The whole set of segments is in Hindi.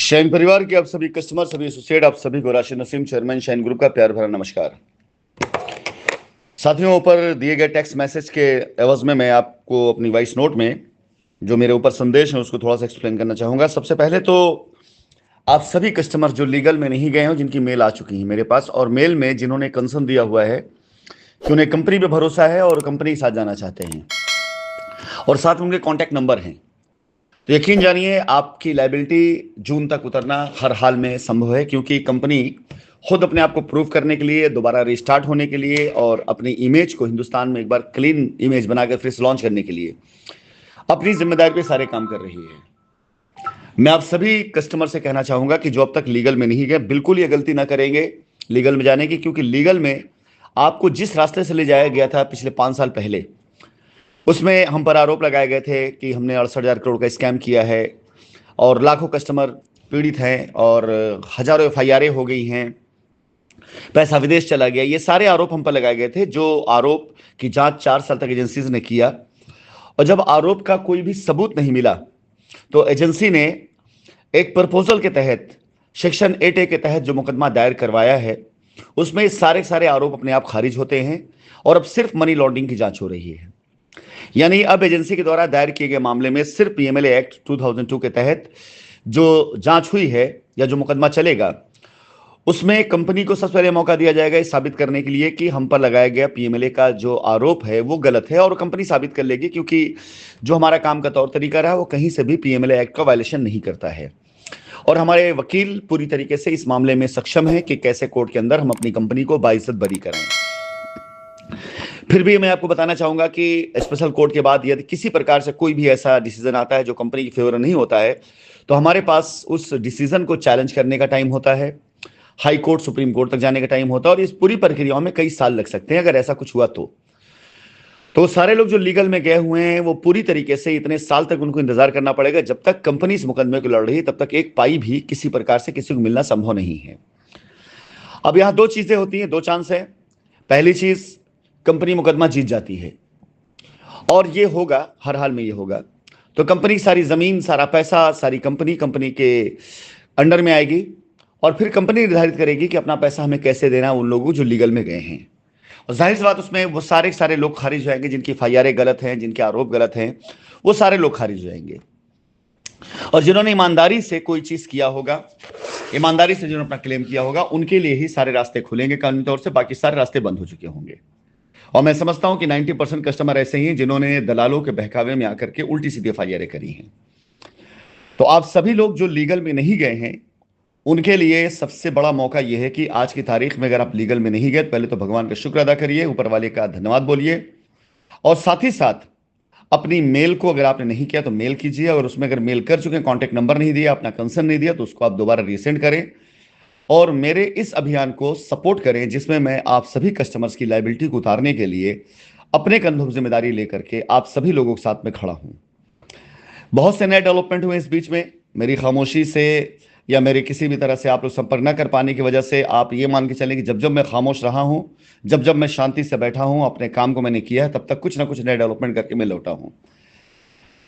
शैन परिवार के आप सभी कस्टमर, सभी एसोसिएट, आप सभी को राशिद नसीम, चेयरमैन शैन ग्रुप का प्यार भरा नमस्कार। साथियों, ऊपर दिए गए टेक्स्ट मैसेज के एवज में मैं आपको अपनी वॉइस नोट में जो मेरे ऊपर संदेश है उसको थोड़ा सा एक्सप्लेन करना चाहूंगा। सबसे पहले तो आप सभी कस्टमर जो लीगल में नहीं गए हो, जिनकी मेल आ चुकी है मेरे पास, और मेल में जिन्होंने कंसर्न दिया हुआ है कि उन्हें कंपनी पे भरोसा है और कंपनी के साथ जाना चाहते हैं और साथ में उनके कॉन्टैक्ट नंबर हैं, तो यकीन जानिए आपकी लाइबिलिटी जून तक उतरना हर हाल में संभव है, क्योंकि कंपनी खुद अपने आप को प्रूव करने के लिए, दोबारा रिस्टार्ट होने के लिए और अपनी इमेज को हिंदुस्तान में एक बार क्लीन इमेज बनाकर फिर से लॉन्च करने के लिए अपनी जिम्मेदारी पे सारे काम कर रही है। मैं आप सभी कस्टमर से कहना चाहूंगा कि जो अब तक लीगल में नहीं गए, बिल्कुल ये गलती ना करेंगे लीगल में जाने की, क्योंकि लीगल में आपको जिस रास्ते से ले जाया गया था पिछले 5 साल पहले, उसमें हम पर आरोप लगाए गए थे कि हमने 68,000 करोड़ का स्कैम किया है और लाखों कस्टमर पीड़ित हैं और हजारों एफआईआर हो गई हैं, पैसा विदेश चला गया। ये सारे आरोप हम पर लगाए गए थे, जो आरोप की जांच 4 साल तक एजेंसीज ने किया, और जब आरोप का कोई भी सबूत नहीं मिला तो एजेंसी ने एक प्रपोजल के तहत सेक्शन 8A के तहत जो मुकदमा दायर करवाया है, उसमें सारे सारे आरोप अपने आप खारिज होते हैं और अब सिर्फ मनी लॉन्ड्रिंग की जांच हो रही है। यानी अब एजेंसी के द्वारा दायर किए गए मामले में सिर्फ पीएमएलए एक्ट 2002 के तहत जो जांच हुई है या जो मुकदमा चलेगा, उसमें कंपनी को सबसे पहले मौका दिया जाएगा इस साबित करने के लिए कि हम पर लगाया गया पीएमएलए का जो आरोप है वो गलत है, और कंपनी साबित कर लेगी, क्योंकि जो हमारा काम का तौर तरीका रहा वो कहीं से भी पीएमएलए एक्ट का वायलेशन नहीं करता है। और हमारे वकील पूरी तरीके से इस मामले में सक्षम है कि कैसे कोर्ट के अंदर हम अपनी कंपनी को बाइज्जत बरी करें। फिर भी मैं आपको बताना चाहूंगा कि स्पेशल कोर्ट के बाद यदि किसी प्रकार से कोई भी ऐसा डिसीजन आता है जो कंपनी की फेवर नहीं होता है, तो हमारे पास उस डिसीजन को चैलेंज करने का टाइम होता है, हाई कोर्ट, सुप्रीम कोर्ट तक जाने का टाइम होता है, और इस पूरी प्रक्रियाओं में कई साल लग सकते हैं अगर ऐसा कुछ हुआ तो सारे लोग जो लीगल में गए हुए हैं वो पूरी तरीके से इतने साल तक उनको इंतजार करना पड़ेगा। जब तक कंपनी इस मुकदमे को लड़ रही है तब तक एक पाई भी किसी प्रकार से किसी को मिलना संभव नहीं है। अब यहां दो चीजें होती हैं, दो चांस है। पहली चीज, कंपनी मुकदमा जीत जाती है, और ये होगा हर हाल में, ये होगा तो कंपनी सारी जमीन, सारा पैसा, सारी कंपनी के अंडर में आएगी, और फिर कंपनी निर्धारित करेगी कि अपना पैसा हमें कैसे देना उन लोगों जो लीगल में गए हैं। और जाहिर सी बात, उसमें वो सारे सारे लोग खारिज हो जाएंगे जिनकी एफआईआर गलत हैं, जिनके आरोप गलत हैं, वो सारे लोग खारिज हो जाएंगे। और जिन्होंने ईमानदारी से कोई चीज किया होगा, ईमानदारी से जिन्होंने अपना क्लेम किया होगा, उनके लिए ही सारे रास्ते खुलेंगे कानूनी तौर से, बाकी सारे रास्ते बंद हो चुके होंगे। और मैं समझता हूं कि 90% कस्टमर ऐसे ही हैं जिन्होंने दलालों के बहकावे में आकर के उल्टी सीधी एफआईआर करी हैं। तो आप सभी लोग जो लीगल में नहीं गए हैं, उनके लिए सबसे बड़ा मौका यह है कि आज की तारीख में अगर आप लीगल में नहीं गए, पहले तो भगवान का शुक्र अदा करिए, ऊपर वाले का धन्यवाद बोलिए, और साथ ही साथ अपनी मेल को अगर आपने नहीं किया तो मेल कीजिए, और उसमें अगर मेल कर चुके हैं, कॉन्टैक्ट नंबर नहीं दिया, अपना कंसर्न नहीं दिया, तो उसको आप दोबारा रीसेंड करें और मेरे इस अभियान को सपोर्ट करें, जिसमें मैं आप सभी कस्टमर्स की लाइबिलिटी को उतारने के लिए अपने कंधों पर जिम्मेदारी लेकर के आप सभी लोगों के साथ में खड़ा हूं। बहुत से नए डेवलपमेंट हुए इस बीच में, मेरी खामोशी से या मेरे किसी भी तरह से आप लोग संपर्क न कर पाने की वजह से आप ये मान के चलें कि जब जब मैं खामोश रहा हूं, जब जब मैं शांति से बैठा हूं, अपने काम को मैंने किया है, तब तक कुछ ना कुछ नए डेवलपमेंट करके मैं लौटा हूं।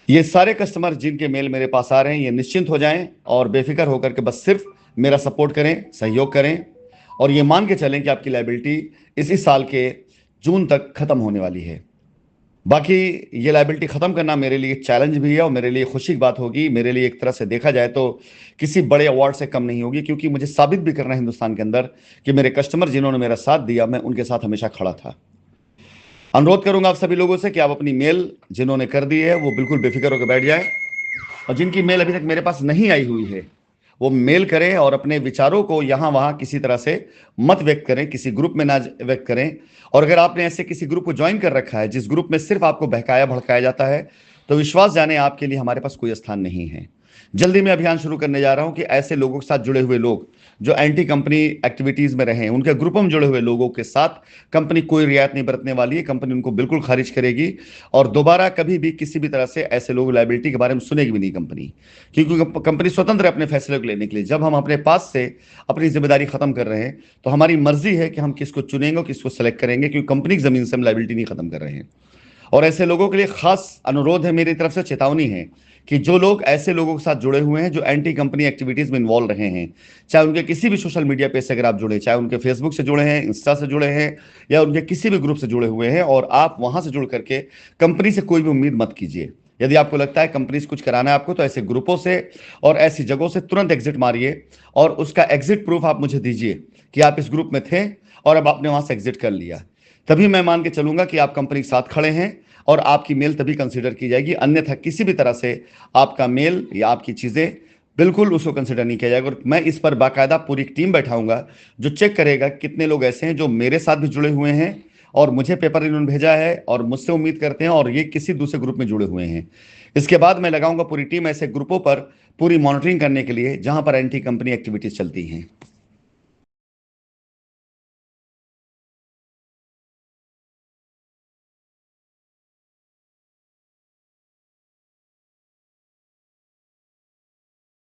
ये सारे कस्टमर जिनके मेल मेरे पास आ रहे हैं, ये निश्चिंत हो जाएं और बेफिक्र होकर के बस सिर्फ मेरा सपोर्ट करें, सहयोग करें, और ये मान के चलें कि आपकी लाइबिलिटी इसी साल के जून तक खत्म होने वाली है। बाकी ये लाइबिलिटी खत्म करना मेरे लिए चैलेंज भी है और मेरे लिए खुशी की बात होगी, मेरे लिए एक तरह से देखा जाए तो किसी बड़े अवार्ड से कम नहीं होगी, क्योंकि मुझे साबित भी करना है हिंदुस्तान के अंदर कि मेरे कस्टमर जिन्होंने मेरा साथ दिया, मैं उनके साथ हमेशा खड़ा था। अनुरोध करूंगा आप सभी लोगों से कि आप अपनी मेल जिन्होंने कर दी है वो बिल्कुल बेफिक्र होकर बैठ जाए, और जिनकी मेल अभी तक मेरे पास नहीं आई हुई है वो मेल करें और अपने विचारों को यहां वहां किसी तरह से मत व्यक्त करें, किसी ग्रुप में ना व्यक्त करें। और अगर आपने ऐसे किसी ग्रुप को ज्वाइन कर रखा है जिस ग्रुप में सिर्फ आपको बहकाया भड़काया जाता है, तो विश्वास जाने आपके लिए हमारे पास कोई स्थान नहीं है। जल्दी मैं अभियान शुरू करने जा रहा हूं कि ऐसे लोगों के साथ जुड़े हुए लोग जो एंटी कंपनी एक्टिविटीज में रहे, उनके ग्रुपों में जुड़े हुए लोगों के साथ कंपनी कोई रियायत नहीं बरतने वाली है, कंपनी उनको बिल्कुल खारिज करेगी और दोबारा कभी भी किसी भी तरह से ऐसे लोग लाइबिलिटी के बारे में सुनेगी भी नहीं कंपनी, क्योंकि कंपनी स्वतंत्र है अपने फैसले को लेने के लिए। जब हम अपने पास से अपनी जिम्मेदारी खत्म कर रहे हैं तो हमारी मर्जी है कि हम किसको चुनेंगे, किसको सेलेक्ट करेंगे, क्योंकि कंपनी की जमीन से हम लाइबिलिटी नहीं खत्म कर रहे हैं। और ऐसे लोगों के लिए खास अनुरोध है मेरी तरफ से, चेतावनी है कि जो लोग ऐसे लोगों के साथ जुड़े हुए हैं जो एंटी कंपनी एक्टिविटीज में इन्वॉल्व रहे हैं, चाहे उनके किसी भी सोशल मीडिया पेज से अगर आप जुड़े, चाहे उनके फेसबुक से जुड़े हैं, इंस्टा से जुड़े हैं, या उनके किसी भी ग्रुप से जुड़े हुए हैं, और आप वहां से जुड़ करके कंपनी से कोई भी उम्मीद मत कीजिए। यदि आपको लगता है कंपनी से कुछ कराना है आपको, तो ऐसे ग्रुपों से और ऐसी जगहों से तुरंत एग्जिट मारिए, और उसका एग्जिट प्रूफ आप मुझे दीजिए कि आप इस ग्रुप में थे और अब आपने वहां से एग्जिट कर लिया। तभी मैं मान के चलूंगा कि आप कंपनी के साथ खड़े हैं, और आपकी मेल तभी कंसिडर की जाएगी। अन्यथा किसी भी तरह से आपका मेल या आपकी चीजें बिल्कुल उसको कंसिडर नहीं किया जाएगा। और मैं इस पर बाकायदा पूरी टीम बैठाऊंगा जो चेक करेगा कितने लोग ऐसे हैं जो मेरे साथ भी जुड़े हुए हैं और मुझे पेपर इन्होंने भेजा है और मुझसे उम्मीद करते हैं, और ये किसी दूसरे ग्रुप में जुड़े हुए हैं। इसके बाद मैं लगाऊंगा पूरी टीम ऐसे ग्रुपों पर पूरी मॉनिटरिंग करने के लिए जहां पर एंटी कंपनी एक्टिविटीज चलती हैं।